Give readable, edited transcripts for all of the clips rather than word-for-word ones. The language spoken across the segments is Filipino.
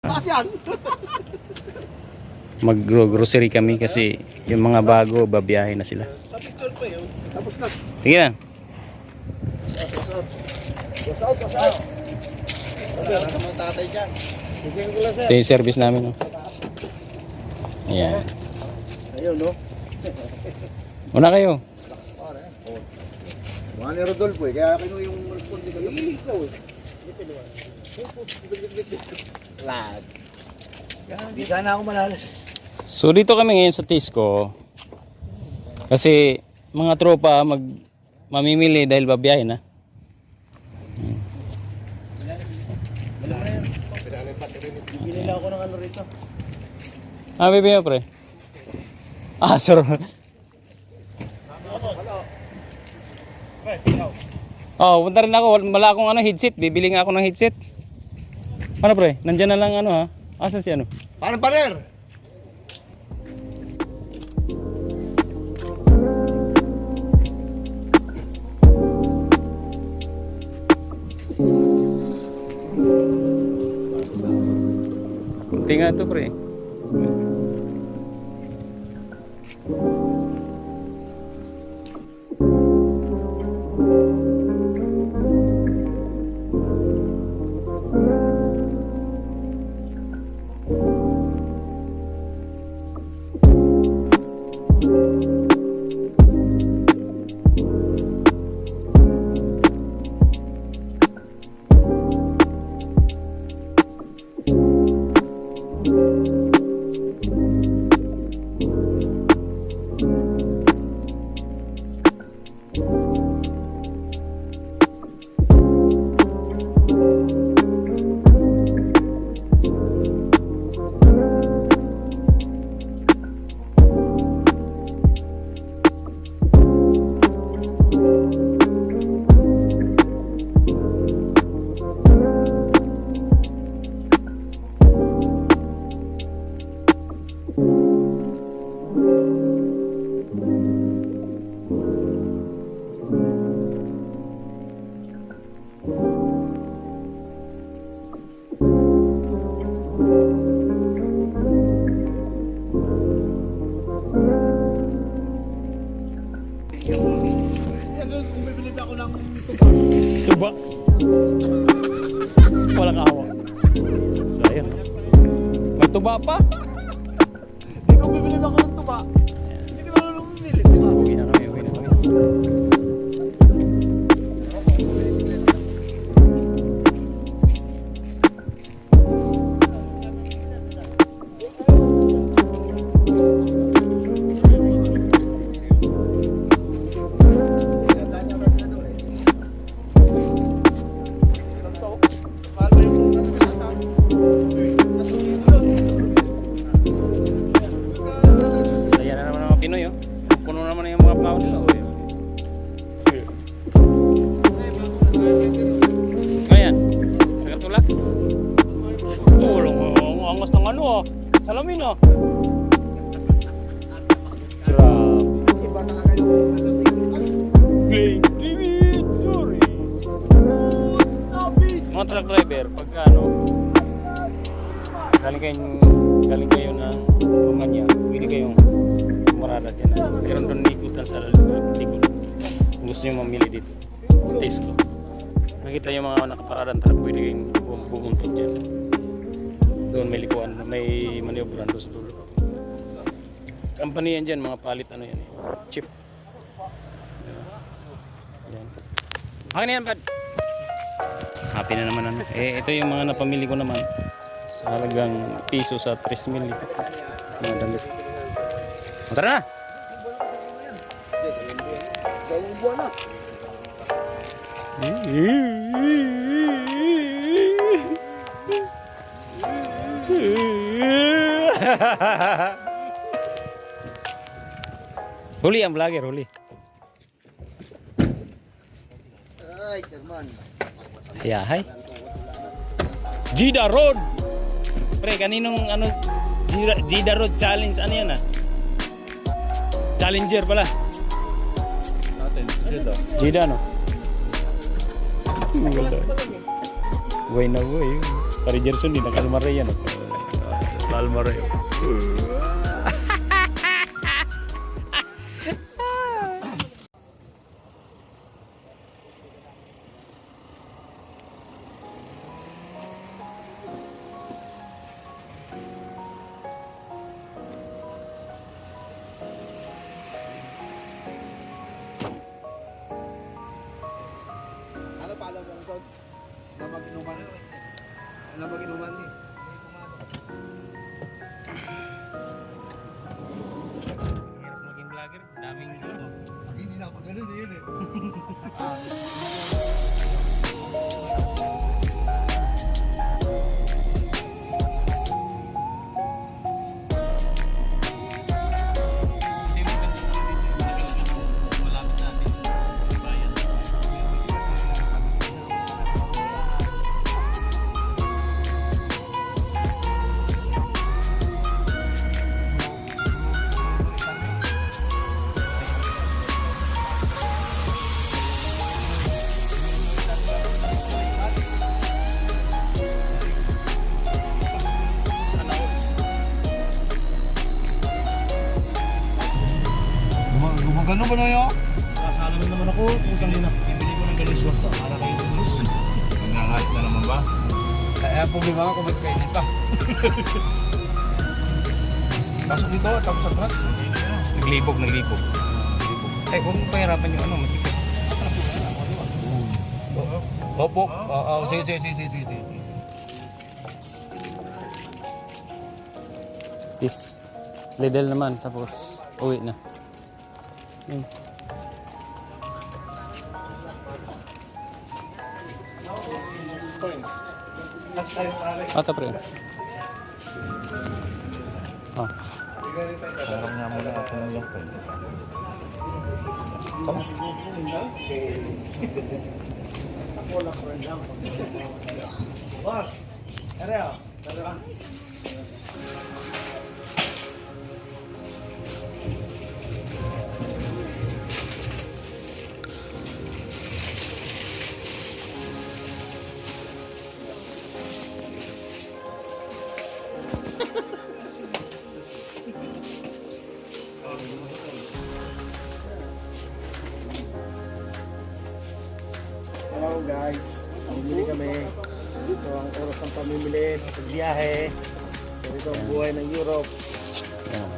Taas yan. Mag-grocery kami kasi yung mga bago, babiyahe na sila. Picture pa yun. Tapos na. Sige na. Wala ka mga tatay dyan. Ito yung service namin. No? Ayan. Ayun, no? Una kayo. Mga ni Rodolfo eh. Kaya kino yung responde ko. Ikaw eh. Lag. Di sana ako malalas. So dito kami ngayon sa Tisco. Kasi mga tropa mamimili dahil babiyahe na. Binila ako ng ano rito. Ah, bibigyan pre. Ah, sir. Oh, punta rin ako. Wala akong ano, headset. Bibili nga ako ng headset. Ano pre? Nandiyan na lang ano ha. Asan si ano? Paano paner? Kunti nga ito pre. Kung bibili ako ng Tuba. Walang awa. Sayang. May tuba pa? kung bibili ako ng tuba, hindi ka na bumili. Uwi na kami, uwi na kami. Saya na naman ang mga Pinoy, oh. Puno naman na yung mga plao nila, oh. Ngayon, nagatulak. Tulong, ang angas ng ano, oh. Salamin, oh. Grabe. Iba na kayo. Gay TV Tourist. Mga truck driver, pagka ano, galing kayo ng Romania, pwede kayong marada dyan. Meron doon likutan sa likod. Kung gusto nyo mamili dito, stays ko. Nakita yung mga nakaparadang truck, pwede kayong bumuntot dyan. Doon may likuan, may maniobran doon sa dulo. Company yan dyan, mga palit ano yan, chip. Yan. Akin yan, bad. Happy na naman ano. Ito yung mga napamili ko naman. Sa halagang piso sa 3,000 mga damit. Tara na! Gawang buwan na. Huli ang vlogger, huli. Ay, German. Yahay. Jida Road. Pre, kaninong ano Jida Road Challenge ano yan ah? Challenger pala. Jida no. Ganda. Buhay na buhay. Pare Gerson din, nakalmare yan. Kalmare. Ano pa alam mo kung na mag-inuman? Na mag-inuman ni. Hirap maging vlogger, daming Hindi na ako ganun yun eh. Gumagano ba na yun? Kasala mo naman ako kung kanina. Bibili ko ng galing short para kayo tulus. Nangangahit na naman ba? Kaya problema ka kung may kainin pa. Pasok dito, tapos sa truck. Naglibog. Eh, huwag mo pahirapan yung ano, masikip. Opo. Sige. This Lidl naman, tapos uwi na. Yun. Ata pre. Ah. Parang nga muna ako ng yung pen. Boss, area. Hello guys, pamimili kami. Ito ang oras ng pamimili sa pagbiyahe. Ito ang buhay ng Europe. Yan.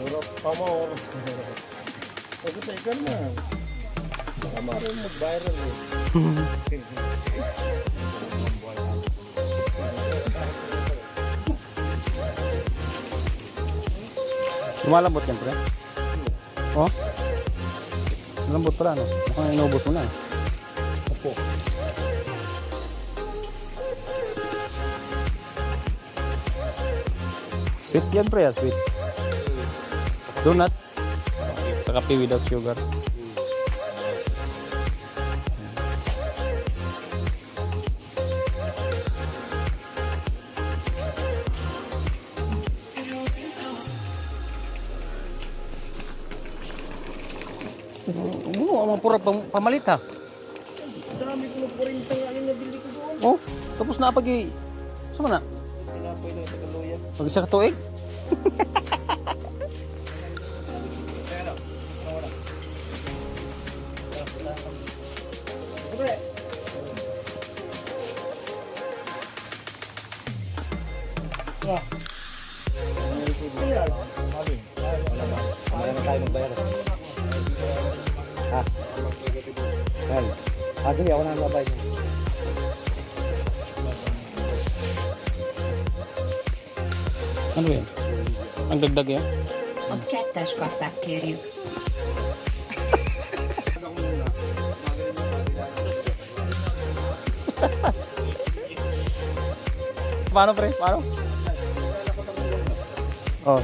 Europe pa mo. Kasi teka na. Baka maroon mag-viral eh. Lumalambot yan pre. Oh? Malambot pala no? Mukhang inubos mo na. Opo. Sweet yan pre, sweet. Donut. Sa kape without sugar. Ano, pura pamalit ha. Dami ko na 40 nga yung nabili ko doon. Oh, tapos na pag sama na. Pinapoy na sa kaluya. Pag isa ka tuig. Wala na tayo magbayar. Ha? Well, sige, ako na ang babay. Ano yan? Ang dagdag yan? A kettes kasszát kérjük. Paano pre? Paano? Oh.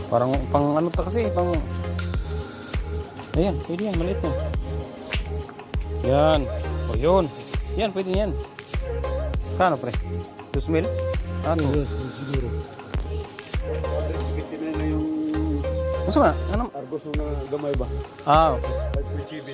Parang pang ano to kasi, pang ayan, pwede yan, maliit mo. Yan. O yun. Yan, pwede yan. Kano pre? 2,000? Ano? Siguro. Gusto ba? Ano? Argos na gamay ba? Ah, okay. 5 GB.